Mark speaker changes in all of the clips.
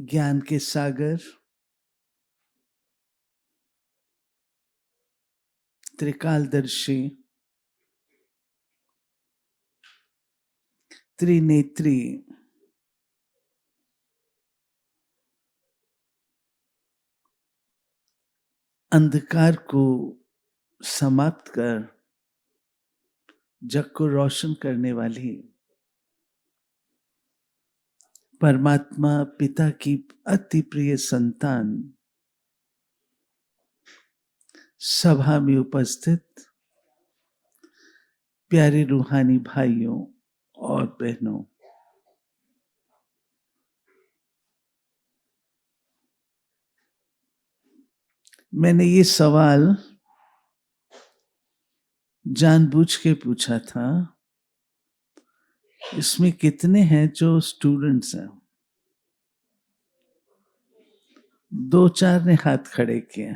Speaker 1: ज्ञान के सागर, त्रिकालदर्शी, त्रिनेत्री, अंधकार को समाप्त कर जग को रोशन करने वाली परमात्मा पिता की अति प्रिय संतान, सभा में उपस्थित प्यारे रूहानी भाइयों और बहनों, मैंने ये सवाल जानबूझ के पूछा था, इसमें कितने हैं जो स्टूडेंट्स हैं? 2-4 ने हाथ खड़े किए,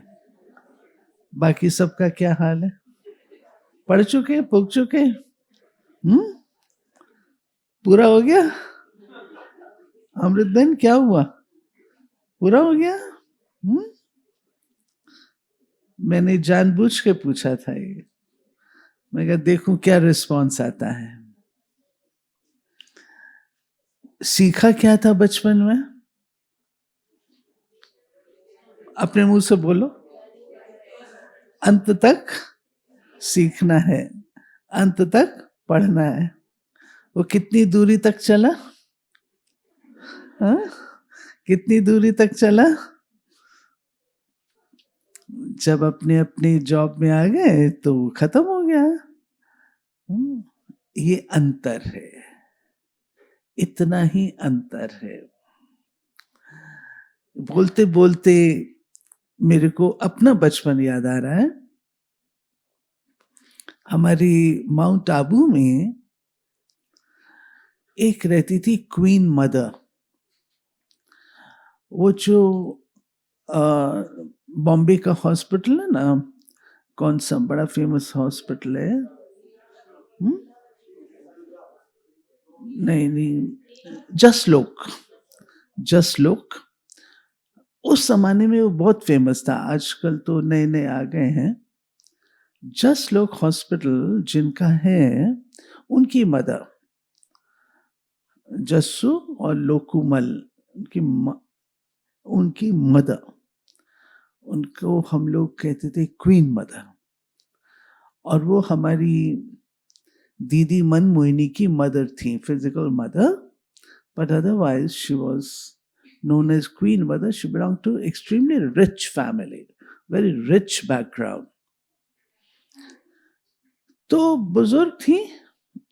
Speaker 1: बाकी सबका क्या हाल है? पढ़ चुके, पुग चुके? पूरा हो गया? अमृतबेन क्या हुआ? पूरा हो गया? मैंने जानबूझ के पूछा था ये, मैं कहा देखूं क्या रिस्पॉन्स आता है। सीखा क्या था बचपन में? अपने मुंह से बोलो। अंत तक सीखना है, अंत तक पढ़ना है। वो कितनी दूरी तक चला? हाँ? कितनी दूरी तक चला? जब अपने अपनी जॉब में आ गए तो खत्म हो गया। ये अंतर है, इतना ही अंतर है। बोलते बोलते मेरे को अपना बचपन याद आ रहा है। हमारी माउंट आबू में एक रहती थी क्वीन मदर। वो जो बॉम्बे का हॉस्पिटल है ना, कौन सा बड़ा फेमस हॉस्पिटल है? नहीं, जस्ट लोक। उस जमाने में वो बहुत फेमस था, आजकल तो नए नए आ गए हैं। जस्ट लोक हॉस्पिटल जिनका है, उनकी मदर जस्सू और लोकुमल, उनकी मदर, उनको हम लोग कहते थे क्वीन मदर। और वो हमारी दीदी मन मोहिनी की मदर थी, physical mother, but otherwise she was known as Queen Mother. She belonged to extremely rich family, very rich background. तो बुजुर्ग थी,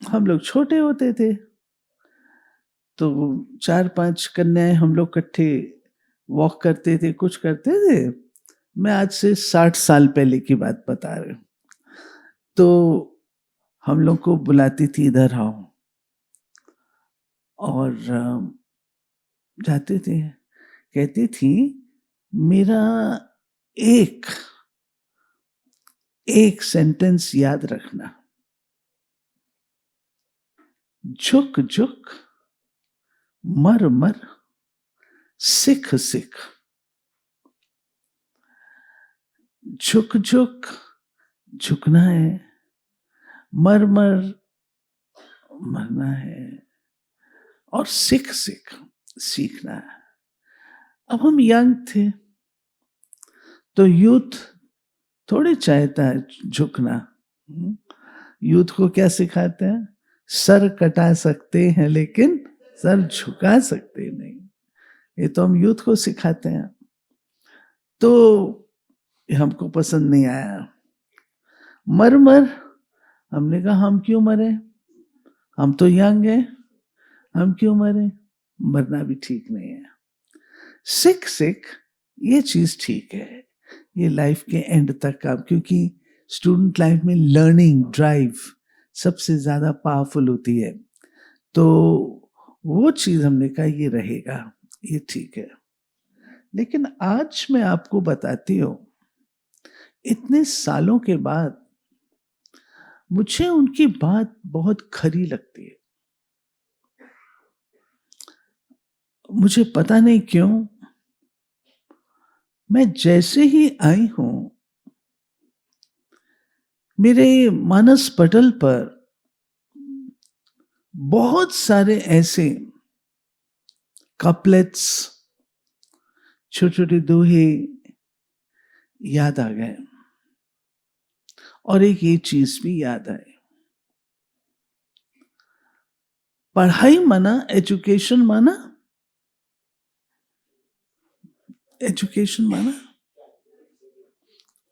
Speaker 1: हम लोग छोटे होते थे, तो 4-5 कन्याएं हम लोग इकट्ठे वॉक करते थे, कुछ करते थे। मैं आज से 60 साल पहले की बात बता रही हूँ। तो हम लोग को बुलाती थी, इधर आओ, और जाते थे। कहती थी मेरा एक सेंटेंस याद रखना, झुक झुक मर मर सिख सिख। झुक झुक झुकना है, मर मर मरना है, और सिख सिख सीखना है। अब हम यंग थे तो यूथ थोड़ी चाहता है झुकना। यूथ को क्या सिखाते हैं? सर कटा सकते हैं लेकिन सर झुका सकते नहीं। ये तो हम यूथ को सिखाते हैं। तो हमको पसंद नहीं आया। मर मर, हमने कहा हम क्यों मरे, हम तो यंग हैं, हम क्यों मरे? मरना भी ठीक नहीं है। सिख सिख ये चीज ठीक है, ये लाइफ के एंड तक का, क्योंकि स्टूडेंट लाइफ में लर्निंग ड्राइव सबसे ज्यादा पावरफुल होती है। तो वो चीज हमने कहा ये रहेगा, ये ठीक है। लेकिन आज मैं आपको बताती हूं, इतने सालों के बाद मुझे उनकी बात बहुत खरी लगती है। मुझे पता नहीं क्यों, मैं जैसे ही आई हूं, मेरे मानस पटल पर बहुत सारे ऐसे कपलेट्स, छोटे छोटे दोहे याद आ गए, और एक ये चीज भी याद आई। पढ़ाई माना, एजुकेशन माना, एजुकेशन माना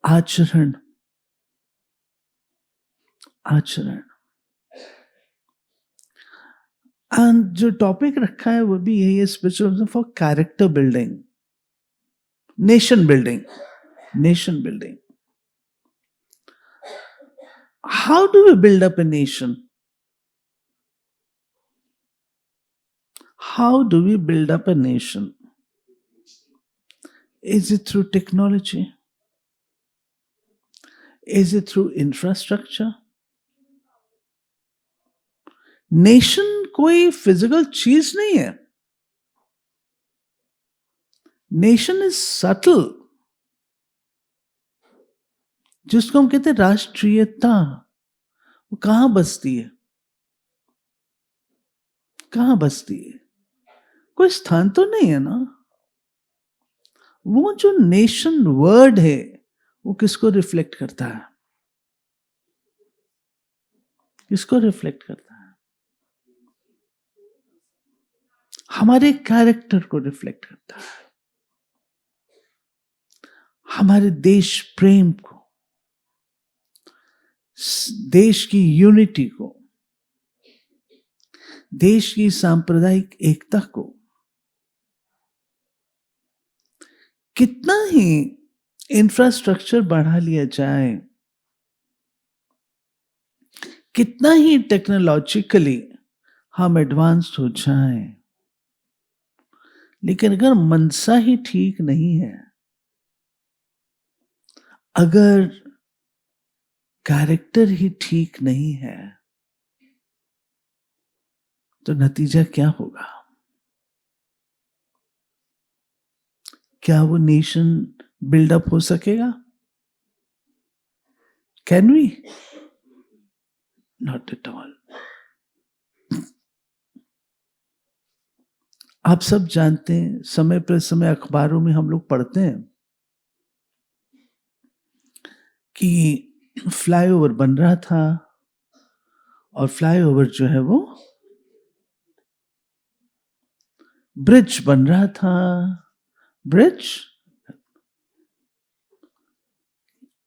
Speaker 1: आचरण, आचरण। एंड जो टॉपिक रखा है वो भी यही है, special for character building, nation building, nation building. How do we build up a nation? How do we build up a nation? Is it through technology? Is it through infrastructure? Nation कोई physical चीज नहीं है। Nation is subtle, जिसको हम कहते हैं राष्ट्रीयता। वो कहां बसती है? कहां बसती है? कोई स्थान तो नहीं है ना। वो जो नेशन वर्ड है वो किसको रिफ्लेक्ट करता है? किसको रिफ्लेक्ट करता है? हमारे कैरेक्टर को रिफ्लेक्ट करता है, हमारे देश प्रेम को, देश की यूनिटी को, देश की सांप्रदायिक एकता को। कितना ही इंफ्रास्ट्रक्चर बढ़ा लिया जाए, कितना ही टेक्नोलॉजिकली हम एडवांस हो जाएं, लेकिन अगर मनसा ही ठीक नहीं है, अगर कैरेक्टर ही ठीक नहीं है, तो नतीजा क्या होगा? क्या वो नेशन बिल्डअप हो सकेगा? Can we? Not at all. आप सब जानते हैं, समय पर समय अखबारों में हम लोग पढ़ते हैं कि फ्लाईओवर बन रहा था, और फ्लाईओवर जो है वो ब्रिज बन रहा था। ब्रिज,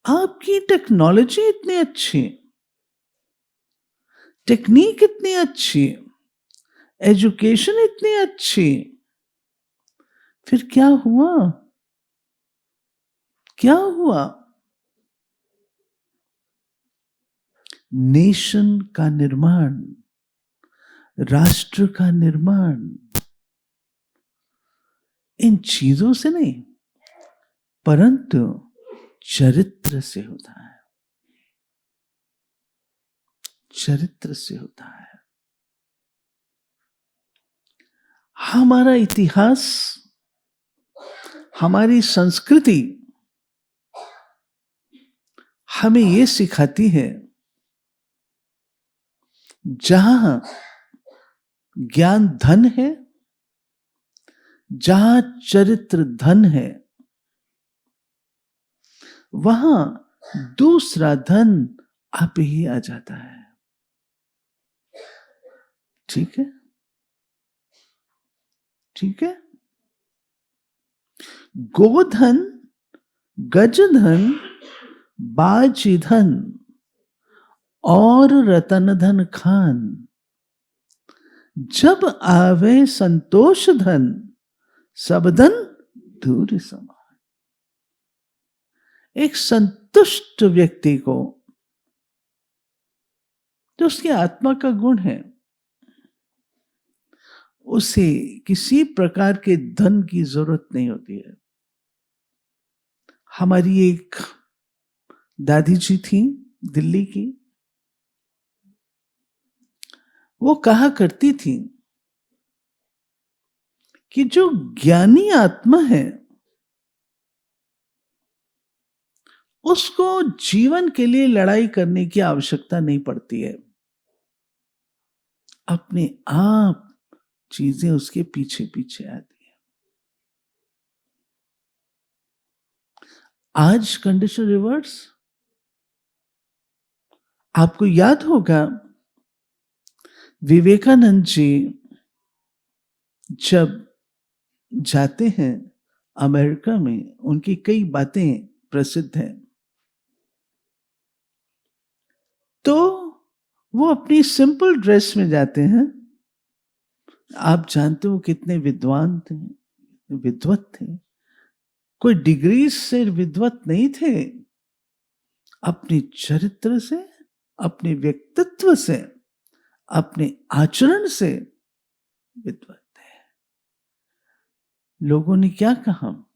Speaker 1: आपकी टेक्नोलॉजी इतनी अच्छी, टेक्निक इतनी अच्छी, एजुकेशन इतनी अच्छी, फिर क्या हुआ? क्या हुआ? नेशन का निर्माण, राष्ट्र का निर्माण इन चीजों से नहीं, परंतु चरित्र से होता है। चरित्र से होता है। हमारा इतिहास, हमारी संस्कृति हमें यह सिखाती है, जहां ज्ञान धन है, जहां चरित्र धन है, वहां दूसरा धन आप ही आ जाता है। ठीक है? ठीक है? गोधन, गजधन, बाजीधन और रतन धन खान, जब आवे संतोष धन, सब धन दूर समान। एक संतुष्ट व्यक्ति को, जो उसकी आत्मा का गुण है, उसे किसी प्रकार के धन की जरूरत नहीं होती है। हमारी एक दादी जी थी दिल्ली की, वो कहा करती थी कि जो ज्ञानी आत्मा है उसको जीवन के लिए लड़ाई करने की आवश्यकता नहीं पड़ती है। अपने आप चीजें उसके पीछे पीछे आती है। आज कंडीशन रिवर्स। आपको याद होगा विवेकानंद जी जब जाते हैं अमेरिका में, उनकी कई बातें प्रसिद्ध हैं। तो वो अपनी सिंपल ड्रेस में जाते हैं। आप जानते हो कितने विद्वान थे, विद्वत थे, कोई डिग्री से विद्वत नहीं थे। अपने चरित्र से, अपने व्यक्तित्व से, अपने आचरण से विद्वत थे। लोगों ने क्या कहा,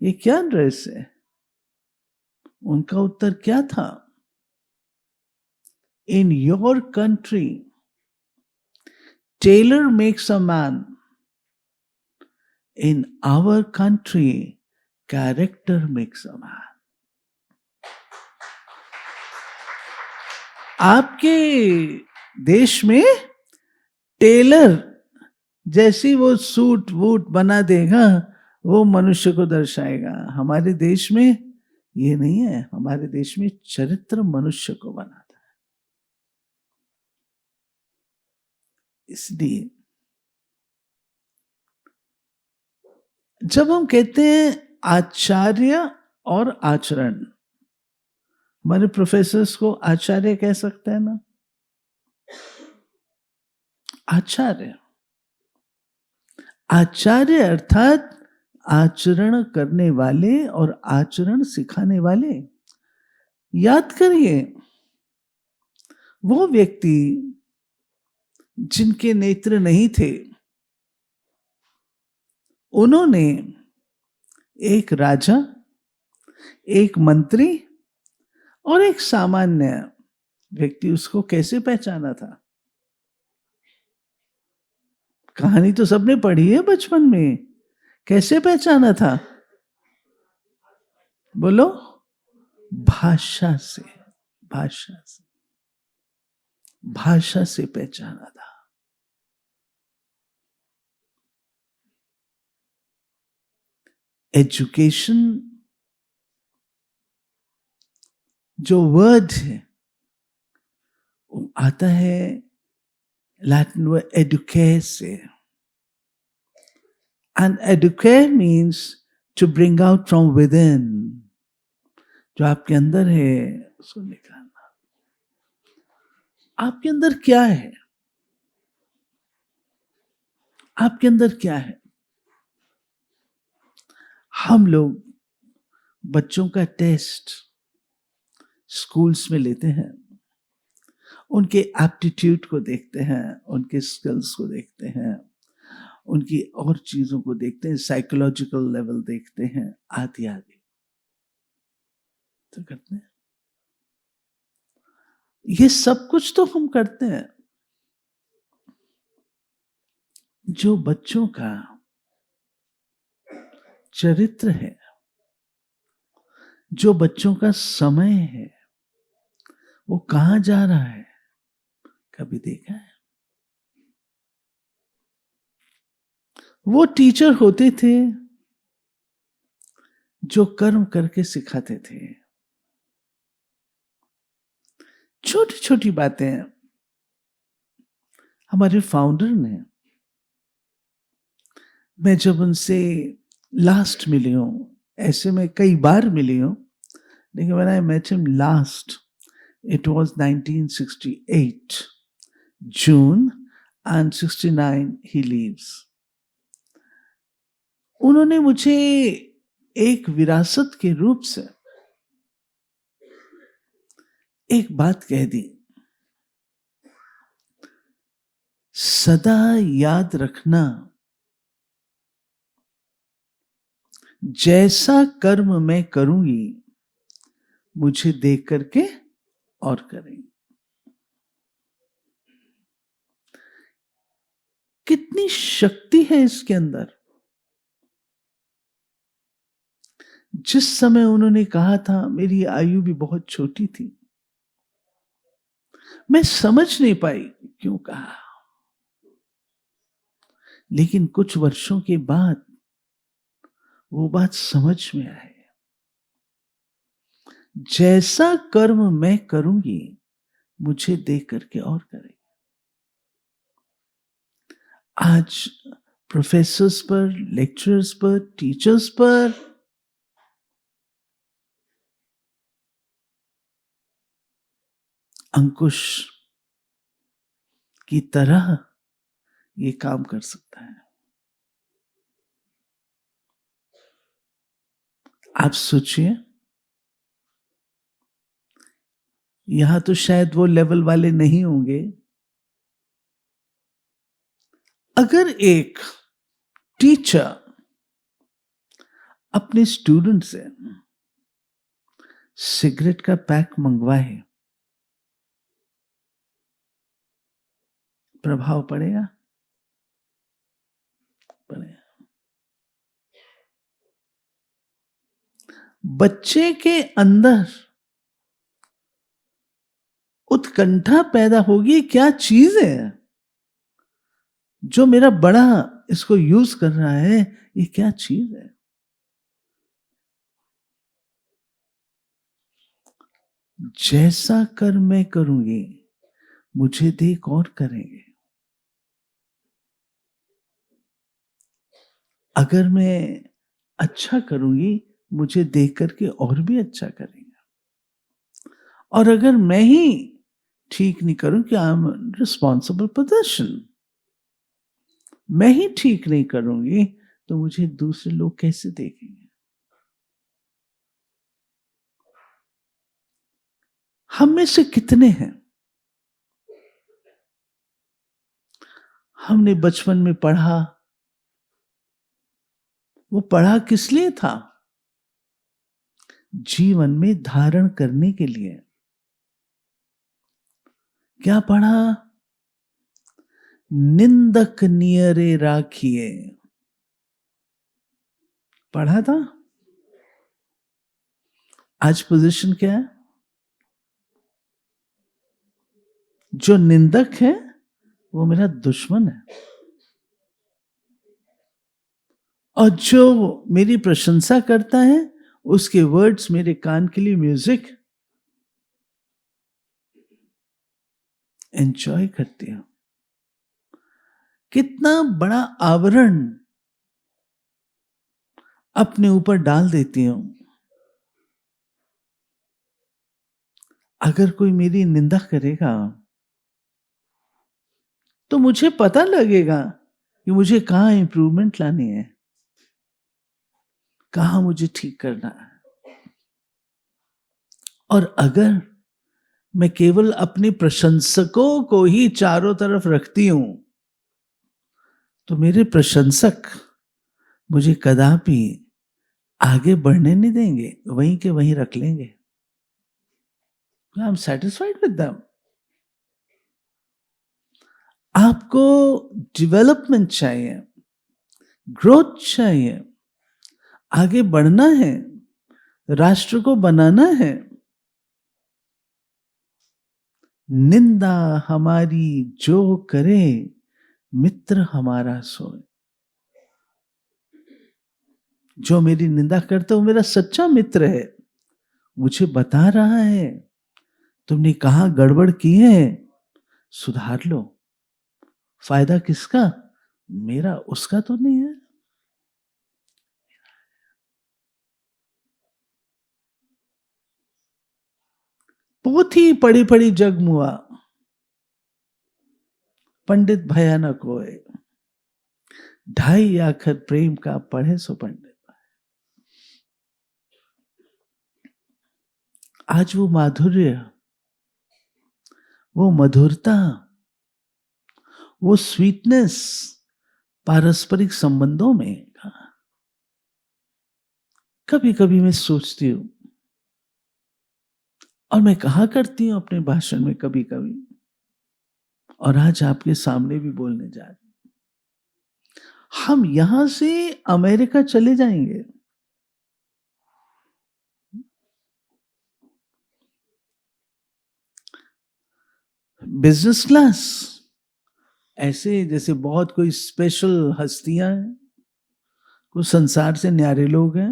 Speaker 1: ये क्या ड्रेस है? उनका उत्तर क्या था? In your country tailor makes a man, in our country character makes a man. आपके देश में टेलर जैसी वो सूट वूट बना देगा, वो मनुष्य को दर्शाएगा। हमारे देश में ये नहीं है। हमारे देश में चरित्र मनुष्य को बनाता है। इसलिए जब हम कहते हैं आचार्य और आचरण, हमारे प्रोफेसर्स को आचार्य कह सकते हैं ना? आचार्य, आचार्य अर्थात आचरण करने वाले और आचरण सिखाने वाले। याद करिए, वो व्यक्ति जिनके नेत्र नहीं थे, उन्होंने एक राजा, एक मंत्री और एक सामान्य व्यक्ति, उसको कैसे पहचाना था? कहानी तो सबने पढ़ी है बचपन में। कैसे पहचाना था? बोलो। भाषा से, भाषा से, भाषा से पहचाना था। एजुकेशन जो वर्ड है वो आता है लैटिन वर्ड एडुके से, and educe means to bring out from within. जो आपके अंदर है उसको निकालना। आपके अंदर क्या है? आपके अंदर क्या है? हम लोग बच्चों का टेस्ट स्कूल्स में लेते हैं, उनके एप्टीट्यूड को देखते हैं, उनके स्किल्स को देखते हैं, उनकी और चीजों को देखते हैं, साइकोलॉजिकल लेवल देखते हैं, आदि आदि तो करते हैं। ये सब कुछ तो हम करते हैं। जो बच्चों का चरित्र है, जो बच्चों का समय है, वो कहां जा रहा है, कभी देखा है? वो टीचर होते थे जो कर्म करके सिखाते थे। छोटी छोटी बातें हमारे फाउंडर ने, मैं जब उनसे लास्ट मिली हूं, ऐसे में कई बार मिली हूं, लेकिन when I met him last, it was 1968 June and 69 he leaves. उन्होंने मुझे एक विरासत के रूप से एक बात कह दी, सदा याद रखना, जैसा कर्म मैं करूंगी मुझे देख करके और करेंगे। कितनी शक्ति है इसके अंदर। जिस समय उन्होंने कहा था, मेरी आयु भी बहुत छोटी थी, मैं समझ नहीं पाई क्यों कहा, लेकिन कुछ वर्षों के बाद वो बात समझ में आई। जैसा कर्म मैं करूंगी, मुझे देख करके और करेंगे। आज प्रोफेसर्स पर, लेक्चरर्स पर, टीचर्स पर अंकुश की तरह ये काम कर सकता है। आप सोचिए, यहां तो शायद वो लेवल वाले नहीं होंगे। अगर एक टीचर अपने स्टूडेंट से सिगरेट का पैक मंगवाए, प्रभाव पड़ेगा? पड़ेगा। बच्चे के अंदर उत्कंठा पैदा होगी, क्या चीज है जो मेरा बड़ा इसको यूज कर रहा है, ये क्या चीज है। जैसा कर मैं करूंगी, मुझे देख और करेंगे। अगर मैं अच्छा करूंगी, मुझे देख करके और भी अच्छा करेंगे। और अगर मैं ही ठीक नहीं करूं, कि आई एम रिस्पॉन्सिबल पर्सन, मैं ही ठीक नहीं करूंगी, तो मुझे दूसरे लोग कैसे देखेंगे। हम में से कितने हैं, हमने बचपन में पढ़ा, वो पढ़ा किस लिए था? जीवन में धारण करने के लिए। क्या पढ़ा? निंदक नियरे राखिए, पढ़ा था। आज पोजीशन क्या है? जो निंदक है वो मेरा दुश्मन है, और जो मेरी प्रशंसा करता है, उसके वर्ड्स मेरे कान के लिए म्यूजिक। एंजॉय करती हूं। कितना बड़ा आवरण अपने ऊपर डाल देती हूं। अगर कोई मेरी निंदा करेगा, तो मुझे पता लगेगा कि मुझे कहां इंप्रूवमेंट लानी है, कहां मुझे ठीक करना है। और अगर मैं केवल अपने प्रशंसकों को ही चारों तरफ रखती हूं, तो मेरे प्रशंसक मुझे कदापि आगे बढ़ने नहीं देंगे, वहीं के वहीं रख लेंगे। I am satisfied with them. आपको डेवलपमेंट चाहिए, ग्रोथ चाहिए, आगे बढ़ना है, राष्ट्र को बनाना है। निंदा हमारी जो करे, मित्र हमारा सोए। जो मेरी निंदा करता है वो मेरा सच्चा मित्र है, मुझे बता रहा है तुमने कहां गड़बड़ की है, सुधार लो। फायदा किसका? मेरा, उसका तो नहीं है। पोथी पढ़ी पढ़ी जग मुआ, पंडित भयानक होए। ढाई आखर प्रेम का पढ़े सो पंडित। आज वो माधुर्य, वो मधुरता, वो स्वीटनेस पारस्परिक संबंधों में कभी कभी मैं सोचती हूं, और मैं कहा करती हूं अपने भाषण में कभी कभी, और आज आपके सामने भी बोलने जा रही हूं। हम यहां से अमेरिका चले जाएंगे, बिजनेस क्लास, ऐसे जैसे बहुत कोई स्पेशल हस्तियां हैं, कुछ संसार से न्यारे लोग हैं।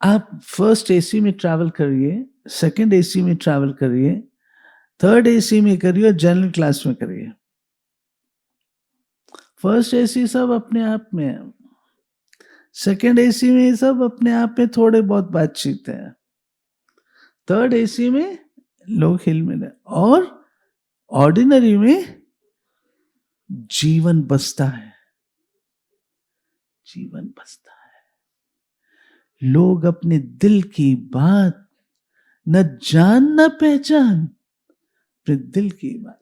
Speaker 1: आप फर्स्ट एसी में ट्रैवल करिए, सेकंड एसी में ट्रैवल करिए, थर्ड एसी में करिए और जनरल क्लास में करिए। फर्स्ट एसी सब अपने आप में है, सेकंड एसी में सब अपने आप में थोड़े बहुत बातचीत है, थर्ड एसी में लोग हिल मिले, और ऑर्डिनरी में जीवन बसता है, जीवन बसता है। लोग अपने दिल की बात न जान न पहचान, अपने दिल की बात,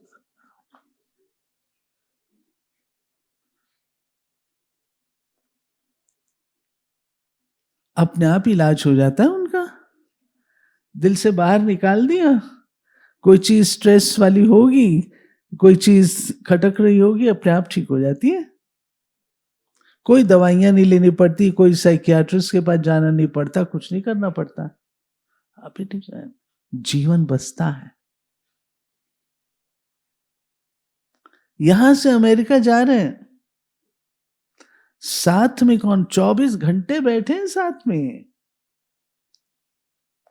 Speaker 1: अपने आप इलाज हो जाता है उनका। दिल से बाहर निकाल दिया, कोई चीज स्ट्रेस वाली होगी, कोई चीज खटक रही होगी, अपने आप ठीक हो जाती है। कोई दवाइयां नहीं लेनी पड़ती, कोई साइकियाट्रिस्ट के पास जाना नहीं पड़ता, कुछ नहीं करना पड़ता, आप ही ठीक है, जीवन बसता है। यहां से अमेरिका जा रहे हैं, साथ में कौन, 24 घंटे बैठे हैं साथ में,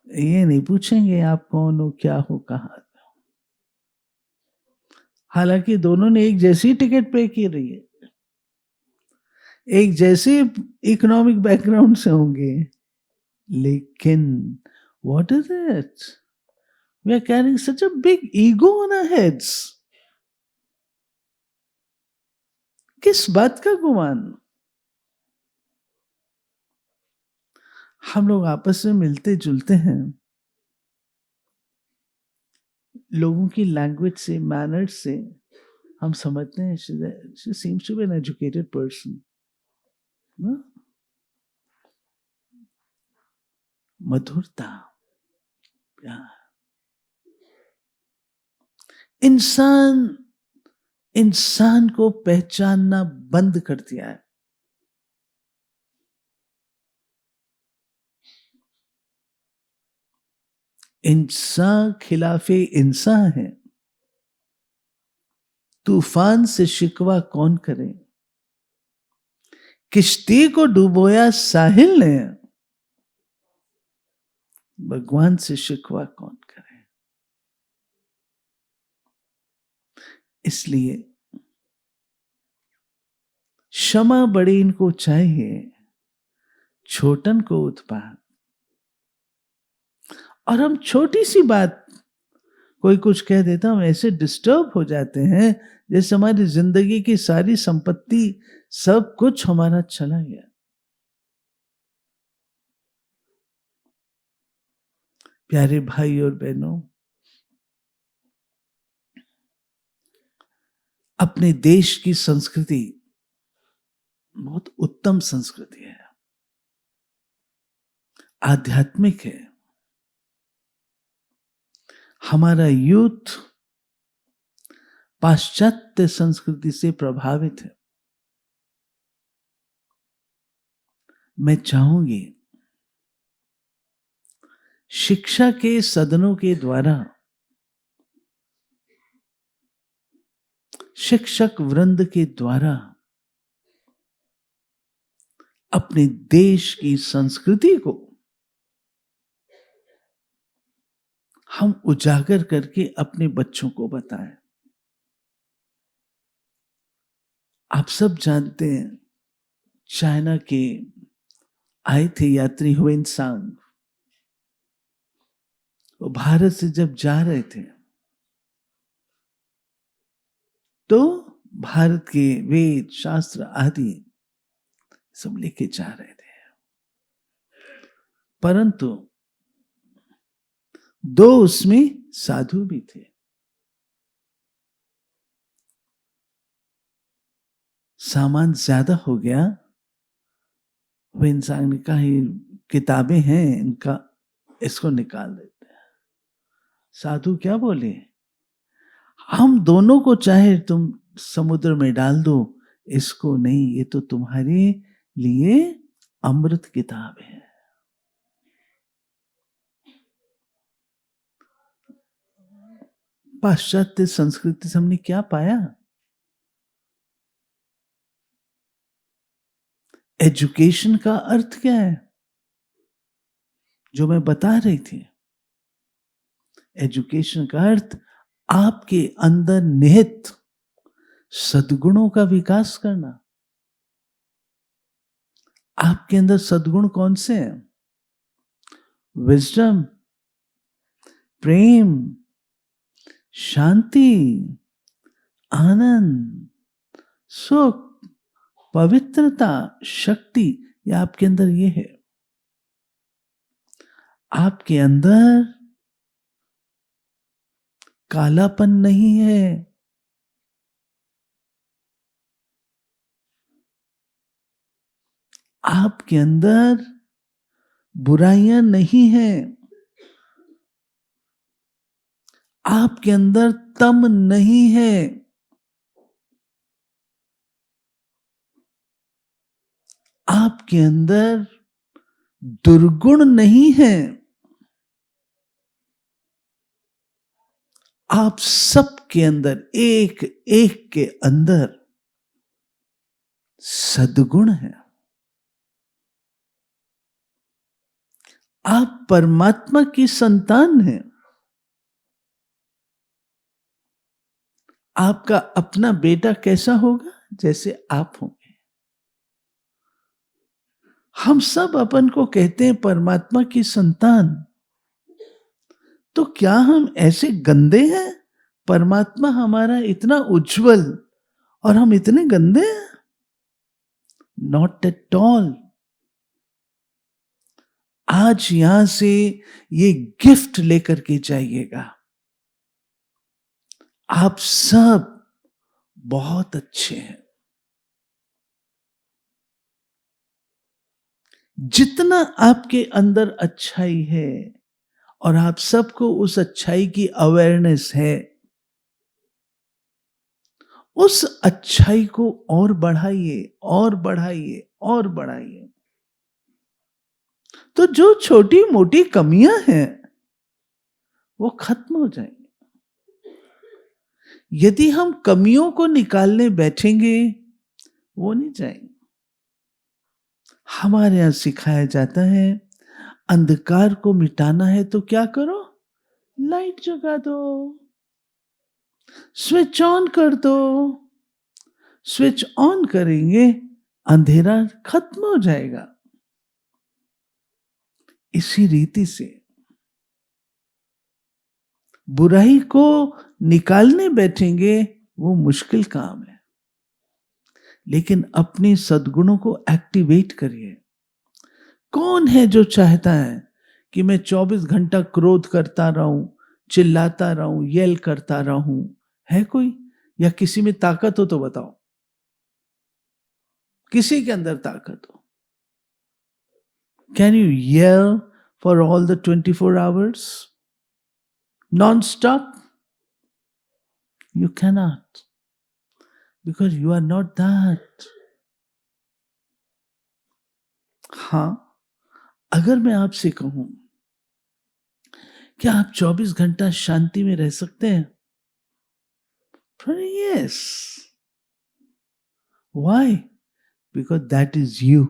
Speaker 1: ये नहीं पूछेंगे आप कौन हो, क्या हो, कहां। हालांकि दोनों ने एक जैसी टिकट पे की रही है, एक जैसे इकोनॉमिक बैकग्राउंड से होंगे, लेकिन what is it, we are carrying such a big ego on our heads. किस बात का गुमान। हम लोग आपस में मिलते जुलते हैं, लोगों की लैंग्वेज से, मैनर्स से हम समझते हैं she seems to be an educated person, ना? मधुरता, प्यार। इंसान को पहचानना बंद कर दिया है। इंसान खिलाफे इंसान है, तूफान से शिकवा कौन करे, किश्ती को डुबोया साहिल ने, भगवान से शिकवा कौन करे। इसलिए क्षमा बड़ी इनको चाहिए, छोटन को उत्पाद। और हम छोटी सी बात, कोई कुछ कह देता, हम ऐसे डिस्टर्ब हो जाते हैं जैसे हमारी जिंदगी की सारी संपत्ति, सब कुछ हमारा चला गया। प्यारे भाई और बहनों, अपने देश की संस्कृति बहुत उत्तम संस्कृति है, आध्यात्मिक है। हमारा यूथ पाश्चात्य संस्कृति से प्रभावित है। मैं चाहूंगी शिक्षा के सदनों के द्वारा शिक्षक वृंद के द्वारा अपने देश की संस्कृति को हम उजागर करके अपने बच्चों को बताएं। आप सब जानते हैं, चाइना के आए थे यात्री हुएनसांग, वो भारत से जब जा रहे थे तो भारत के वेद शास्त्र आदि सब लेके जा रहे थे, परंतु दो उसमें साधु भी थे। सामान ज्यादा हो गया, वो इंसान ने कहा ये किताबें हैं इनका, इसको निकाल देते हैं। साधु क्या बोले, हम दोनों को चाहे तुम समुद्र में डाल दो, इसको नहीं, ये तो तुम्हारे लिए अमृत किताब है। पाश्चात्य संस्कृति से हमने क्या पाया? एजुकेशन का अर्थ क्या है? जो मैं बता रही थी, एजुकेशन का अर्थ आपके अंदर निहित सद्गुणों का विकास करना। आपके अंदर सद्गुण कौन से हैं? विजडम, प्रेम, शांति, आनंद, सुख, पवित्रता, शक्ति, ये आपके अंदर ये है। आपके अंदर कालापन नहीं है, आपके अंदर बुराइयां नहीं हैं, आपके अंदर तम नहीं है, आपके अंदर दुर्गुण नहीं है। आप सबके अंदर, एक एक के अंदर सद्गुण है। आप परमात्मा की संतान हैं। आपका अपना बेटा कैसा होगा? जैसे आप होंगे। हम सब अपन को कहते हैं परमात्मा की संतान, तो क्या हम ऐसे गंदे हैं? परमात्मा हमारा इतना उज्जवल और हम इतने गंदे हैं? Not at all. आज यहां से ये गिफ्ट लेकर के जाइएगा, आप सब बहुत अच्छे हैं। जितना आपके अंदर अच्छाई है और आप सबको उस अच्छाई की अवेयरनेस है, उस अच्छाई को और बढ़ाइए और बढ़ाइए और बढ़ाइए। तो जो छोटी मोटी कमियां हैं वो खत्म हो जाएंगी। यदि हम कमियों को निकालने बैठेंगे, वो नहीं जाएंगे। हमारे यहां सिखाया जाता है अंधकार को मिटाना है तो क्या करो? लाइट जगा दो, स्विच ऑन कर दो। स्विच ऑन करेंगे, अंधेरा खत्म हो जाएगा। इसी रीति से बुराई को निकालने बैठेंगे, वो मुश्किल काम है। लेकिन अपने सद्गुणों को एक्टिवेट करिए। कौन है जो चाहता है कि मैं 24 घंटा क्रोध करता रहूं, चिल्लाता रहूं, येल करता रहूं? है कोई? या किसी में ताकत हो तो बताओ, किसी के अंदर ताकत हो? Can you yell for all the 24 hours non-stop? You cannot, because you are not that. हां, अगर मैं आपसे कहूं क्या आप 24 घंटा शांति में रह सकते हैं? Yes. Why? Because that is you.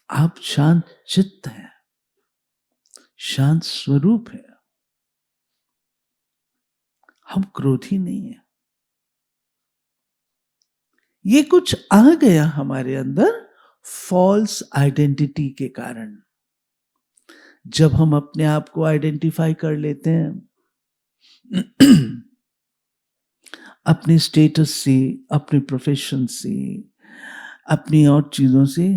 Speaker 1: आप शांत चित्त हैं, शांत स्वरूप है। हम क्रोधी नहीं है। ये कुछ आ गया हमारे अंदर फॉल्स आइडेंटिटी के कारण। जब हम अपने आप को आइडेंटिफाई कर लेते हैं अपने स्टेटस से, अपने प्रोफेशन से, अपनी और चीजों से,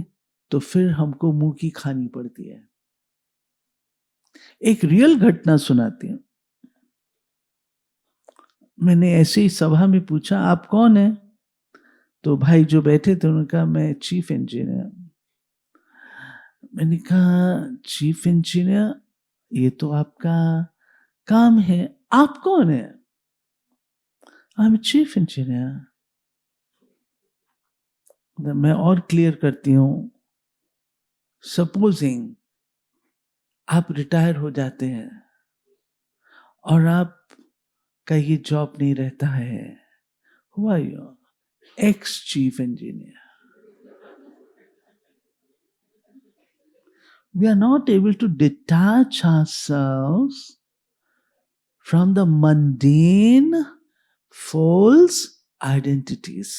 Speaker 1: तो फिर हमको मुंह की खानी पड़ती है। एक रियल घटना सुनाती हूं। मैंने ऐसे ही सभा में पूछा, आप कौन है? तो भाई जो बैठे थे उन्होंने कहा, मैं चीफ इंजीनियर। मैंने कहा, चीफ इंजीनियर, ये तो आपका काम है, आप कौन है? I am chief engineer. मैं और क्लियर करती हूं, सपोजिंग आप रिटायर हो जाते हैं, और आप का ये जॉब नहीं रहता है, हुआ you ex chief engineer. We are not able to detach ourselves from the mundane, false identities.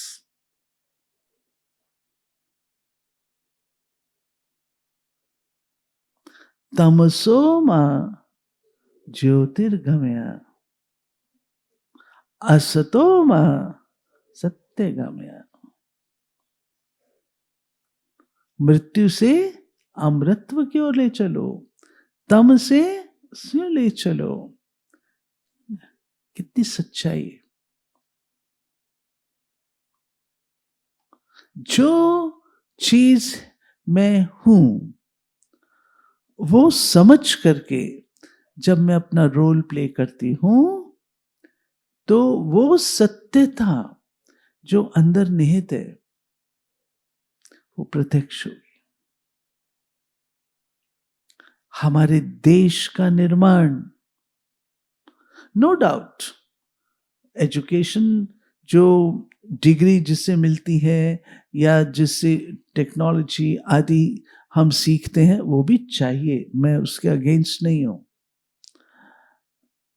Speaker 1: Tamaso ma ज्योतिर्गमय असतो मा सत्यगमय. मृत्यु से अमृतत्व की ओर ले चलो, तम से ले चलो. कितनी सच्चाई. जो चीज मैं हूं वो समझ करके जब मैं अपना रोल प्ले करती हूं तो वो सत्यता जो अंदर निहित है वो प्रत्यक्ष हुई. हमारे देश का निर्माण, नो डाउट, एजुकेशन जो डिग्री जिससे मिलती है या जिससे टेक्नोलॉजी आदि हम सीखते हैं वो भी चाहिए, मैं उसके अगेंस्ट नहीं हूं.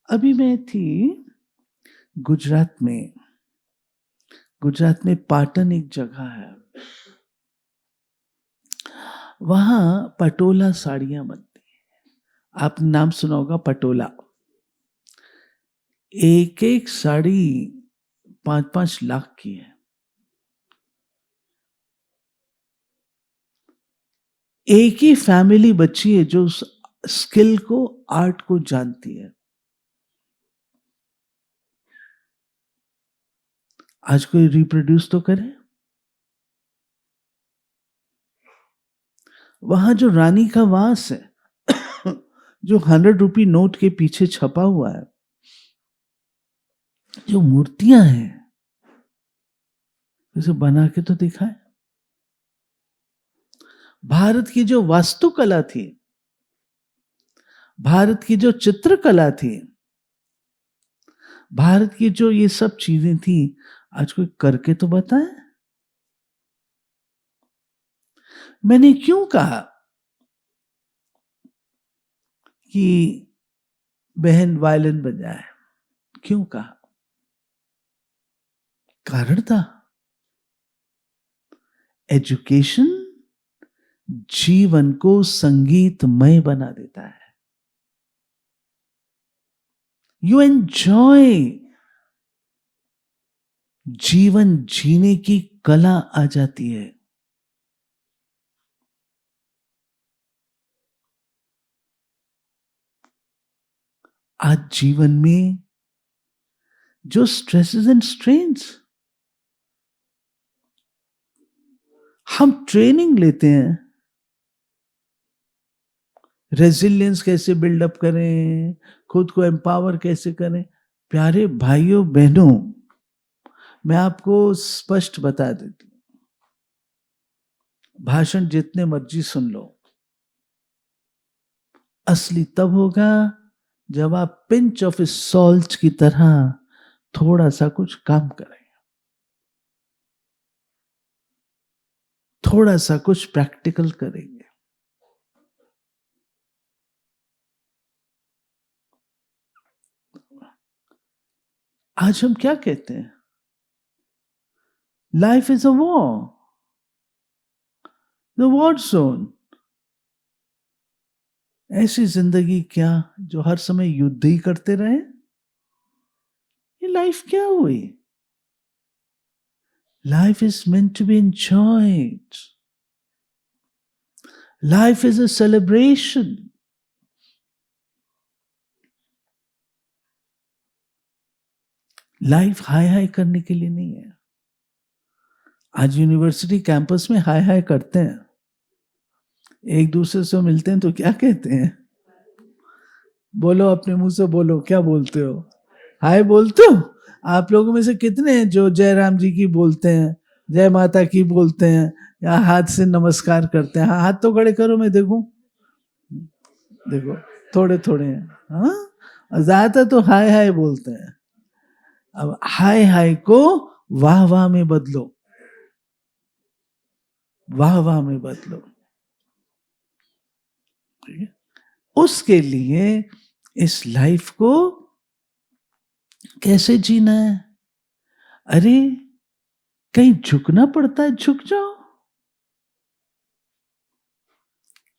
Speaker 1: अभी मैं थी गुजरात में पाटन एक जगह है, वहां पटोला साड़ियां बनती हैं. आपने नाम सुना होगा पटोला. एक एक साड़ी 5-5 लाख की है. एक ही फैमिली बची है जो उस स्किल को, आर्ट को जानती है. आज कोई रिप्रोड्यूस तो करे. वहां जो रानी का वास है जो 100 रुपी नोट के पीछे छपा हुआ है, जो मूर्तियां हैं, इसे बना के तो दिखाए. भारत की जो वास्तुकला थी, भारत की जो चित्रकला थी, भारत की जो ये सब चीजें थी, आज कोई करके तो बताए. मैंने क्यों कहा कि बहन वायलिन बजाए, क्यों कहा? कारण था एजुकेशन जीवन को संगीतमय बना देता है. यू एंजॉय, जीवन जीने की कला आ जाती है. आज जीवन में जो स्ट्रेसेस एंड स्ट्रेन्स, हम ट्रेनिंग लेते हैं रेजिलियंस कैसे बिल्डअप करें, खुद को एम्पावर कैसे करें. प्यारे भाइयों बहनों, मैं आपको स्पष्ट बता देती हूं, भाषण जितने मर्जी सुन लो, असली तब होगा जब आप पिंच ऑफ सॉल्ट की तरह थोड़ा सा कुछ काम करें, थोड़ा सा कुछ प्रैक्टिकल करेंगे. आज हम क्या कहते हैं? Life is a war, the war zone. ऐसी जिंदगी क्या जो हर समय युद्ध ही करते रहे? ये लाइफ क्या हुई? Life is meant to be enjoyed. Life is a celebration. Life हाय हाय करने के लिए नहीं है. आज यूनिवर्सिटी कैंपस में हाय हाय करते हैं, एक दूसरे से मिलते हैं तो क्या कहते हैं? बोलो, अपने मुंह से बोलो, क्या बोलते हो? हाय बोलते हो? आप लोगों में से कितने हैं जो जय राम जी की बोलते हैं, जय माता की बोलते हैं, या हाथ से नमस्कार करते हैं? हाँ, हाथ तो खड़े करो, मैं देखूं. देखो, थोड़े थोड़े हैं. हाँ, और ज्यादातर तो हाय हाय बोलते हैं। अब हाय हाय को वाह वाह में बदलो, वाह वाह में बदलो। ठीक है? उसके लिए इस लाइफ को कैसे जीना है? अरे कहीं झुकना पड़ता है, झुक जाओ।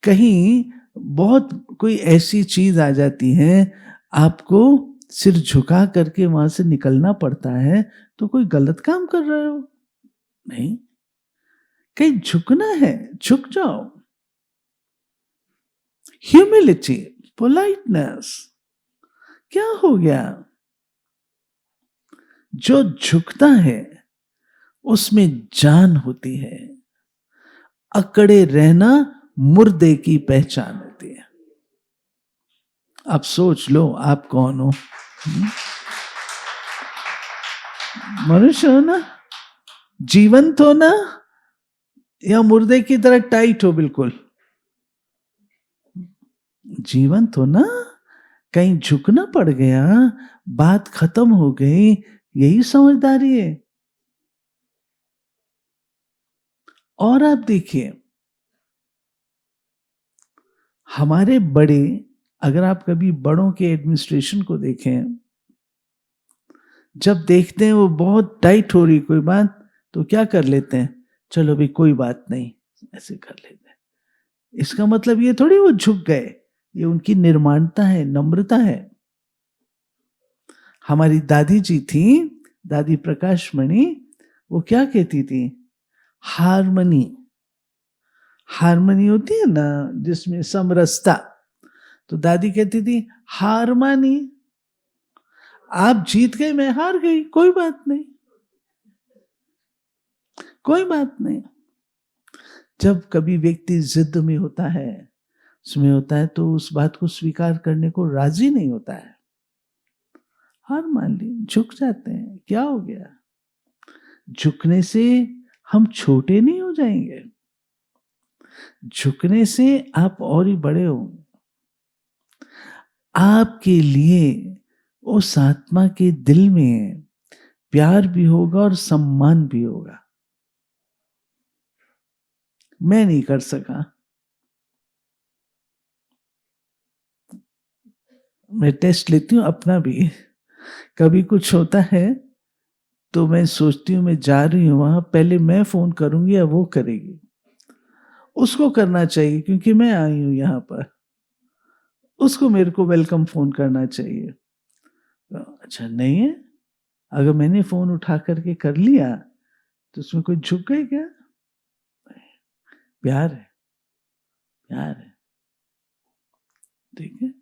Speaker 1: कहीं बहुत कोई ऐसी चीज आ जाती है, आपको सिर झुका करके वहां से निकलना पड़ता है, तो कोई गलत काम कर रहे हो? नहीं, कहीं झुकना है, झुक जाओ। ह्यूमिलिटी, पोलाइटनेस, क्या हो गया? जो झुकता है उसमें जान होती है। अकड़े रहना मुर्दे की पहचान होती है। अब सोच लो आप कौन हो? मनुष्य हो ना, जीवंत हो ना, या मुर्दे की तरह टाइट हो बिल्कुल? जीवंत हो ना, कहीं झुकना पड़ गया, बात खत्म हो गई, यही समझदारी है। और आप देखिए, हमारे बड़े, अगर आप कभी बड़ों के एडमिनिस्ट्रेशन को देखें, जब देखते हैं वो बहुत टाइट हो रही कोई बात, तो क्या कर लेते हैं? चलो भाई कोई बात नहीं, ऐसे कर लेते हैं। इसका मतलब ये थोड़ी वो झुक गए, ये उनकी निर्माणता है, नम्रता है। हमारी दादी जी थी, दादी प्रकाश मणि, वो क्या कहती थी? हारमनी, हारमनी होती है ना जिसमें समरसता, तो दादी कहती थी हार मानी, आप जीत गए मैं हार गई, कोई बात नहीं, कोई बात नहीं। जब कभी व्यक्ति जिद में होता है, उसमें होता है, तो उस बात को स्वीकार करने को राजी नहीं होता है। हार मान ली, झुक जाते हैं, क्या हो गया? झुकने से हम छोटे नहीं हो जाएंगे, झुकने से आप और ही बड़े होंगे। आपके लिए उस आत्मा के दिल में प्यार भी होगा और सम्मान भी होगा। मैं नहीं कर सका, मैं टेस्ट लेती हूं अपना भी। कभी कुछ होता है तो मैं सोचती हूँ मैं जा रही हूं वहां, पहले मैं फोन करूंगी या वो करेगी? उसको करना चाहिए क्योंकि मैं आई हूं यहां पर, उसको मेरे को वेलकम फोन करना चाहिए। अच्छा नहीं है, अगर मैंने फोन उठा करके कर लिया तो उसमें कोई झुक गए क्या? प्यार है, प्यार है। ठीक है,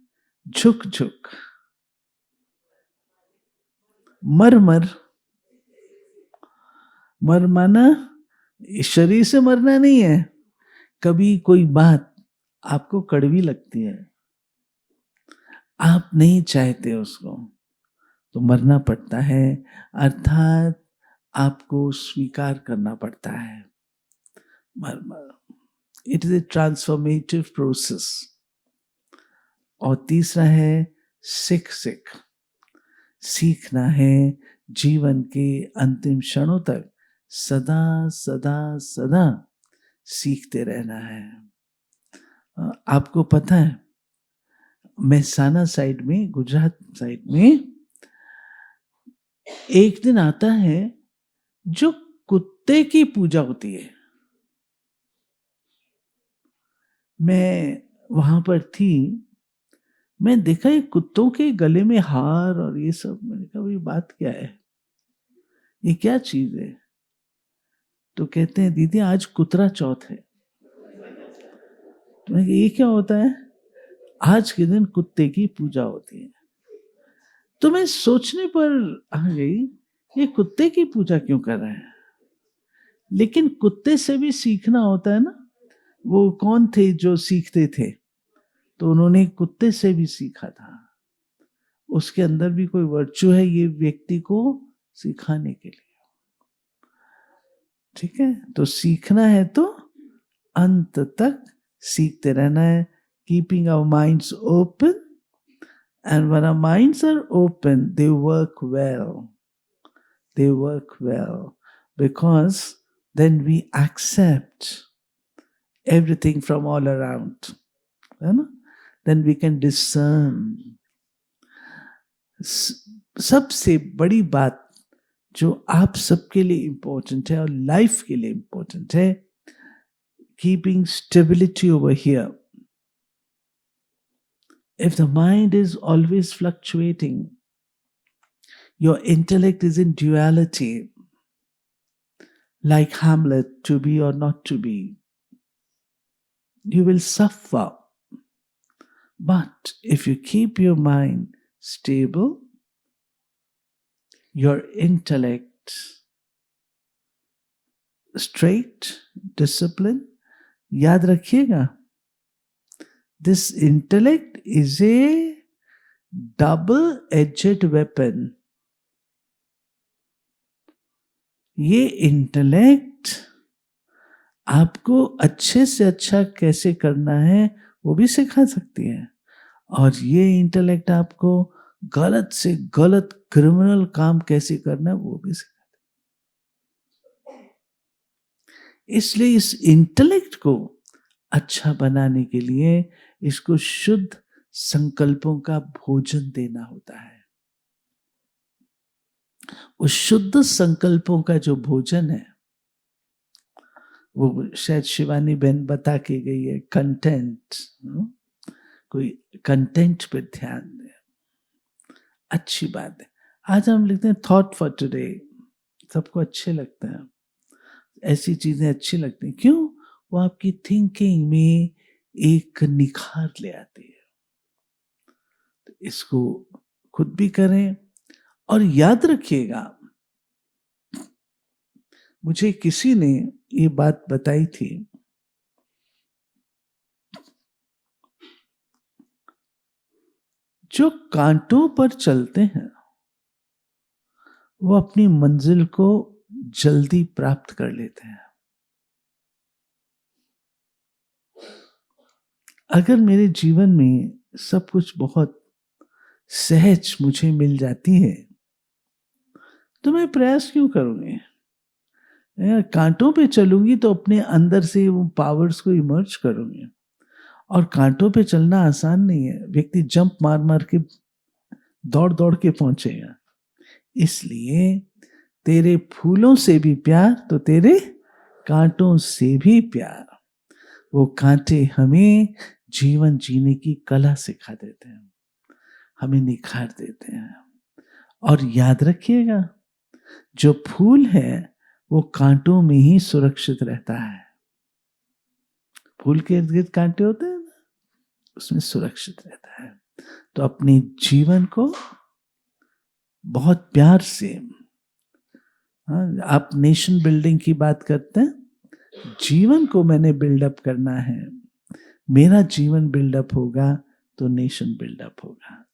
Speaker 1: झुक झुक, मर मर, मर माना शरीर से मरना नहीं है। कभी कोई बात आपको कड़वी लगती है, आप नहीं चाहते उसको, तो मरना पड़ता है, अर्थात आपको स्वीकार करना पड़ता है। मर मर, it is a transformative process. और तीसरा है सिख सिख, सीखना है जीवन के अंतिम क्षणों तक, सदा सदा सदा सीखते रहना है। आपको पता है, मेहसाना साइड में, गुजरात साइड में एक दिन आता है जो कुत्ते की पूजा होती है। मैं वहां पर थी, मैं देखा ये कुत्तों के गले में हार और ये सब, मैंने कहा भाई बात क्या है, ये क्या चीज है? तो कहते हैं दीदी आज कुतरा चौथ है। तो मैं कहा, ये क्या होता है? आज के दिन कुत्ते की पूजा होती है। तो मैं सोचने पर आ गई, ये कुत्ते की पूजा क्यों कर रहे हैं? लेकिन कुत्ते से भी सीखना होता है ना। वो कौन थे जो सीखते थे? तो उन्होंने कुत्ते से भी सीखा था, उसके अंदर भी कोई वर्चू है ये व्यक्ति को सिखाने के लिए। ठीक है, तो सीखना है तो अंत तक सीखते रहना है, keeping our minds open And when our minds are open, they work well. They work well because then we accept everything from all around. है ना? Then we can discern. सबसे बड़ी बात जो आप सबके लिए इम्पोर्टेंट है और लाइफ के लिए इम्पोर्टेंट है, keeping stability over here. If the mind is always fluctuating, your intellect is in duality, like Hamlet, to be or not to be, you will suffer. But if you keep your mind stable, your intellect straight, discipline, याद रखिएगा, this intellect is a double-edged weapon. ये intellect आपको अच्छे से अच्छा कैसे करना है वो भी सिखा सकती है, और ये इंटेलेक्ट आपको गलत से गलत क्रिमिनल काम कैसे करना है वो भी सिखाती है. इसलिए इस इंटेलेक्ट को अच्छा बनाने के लिए इसको शुद्ध संकल्पों का भोजन देना होता है. उस शुद्ध संकल्पों का जो भोजन है वो शायद शिवानी बहन बता के गई है, कंटेंट. कोई कंटेंट पे ध्यान दे, अच्छी बात है. आज हम लिखते हैं थॉट फॉर टुडे, सबको अच्छे लगते हैं, ऐसी चीजें अच्छी लगती हैं. क्यों? वो आपकी थिंकिंग में एक निखार ले आती है. तो इसको खुद भी करें और याद रखिएगा, मुझे किसी ने ये बात बताई थी, जो कांटों पर चलते हैं वो अपनी मंजिल को जल्दी प्राप्त कर लेते हैं. अगर मेरे जीवन में सब कुछ बहुत सहज मुझे मिल जाती है तो मैं प्रयास क्यों करूंगी? कांटों पे चलूंगी तो अपने अंदर से वो पावर्स को इमर्ज करूंगी. और कांटों पे चलना आसान नहीं है. व्यक्ति जंप मार मार के दौड़ दौड़ के पहुंचेगा. इसलिए तेरे फूलों से भी प्यार तो तेरे कांटों से भी प्यार. वो कांटे हमें जीवन जीने की कला सिखा देते हैं, हमें निखार देते हैं. और याद रखिएगा, जो फूल है वो कांटों में ही सुरक्षित रहता है. फूल के इर्द गिर्द कांटे होते हैं ना, उसमें सुरक्षित रहता है. तो अपने जीवन को बहुत प्यार से, आप नेशन बिल्डिंग की बात करते हैं, जीवन को मैंने बिल्डअप करना है. मेरा जीवन बिल्डअप होगा तो नेशन बिल्डअप होगा.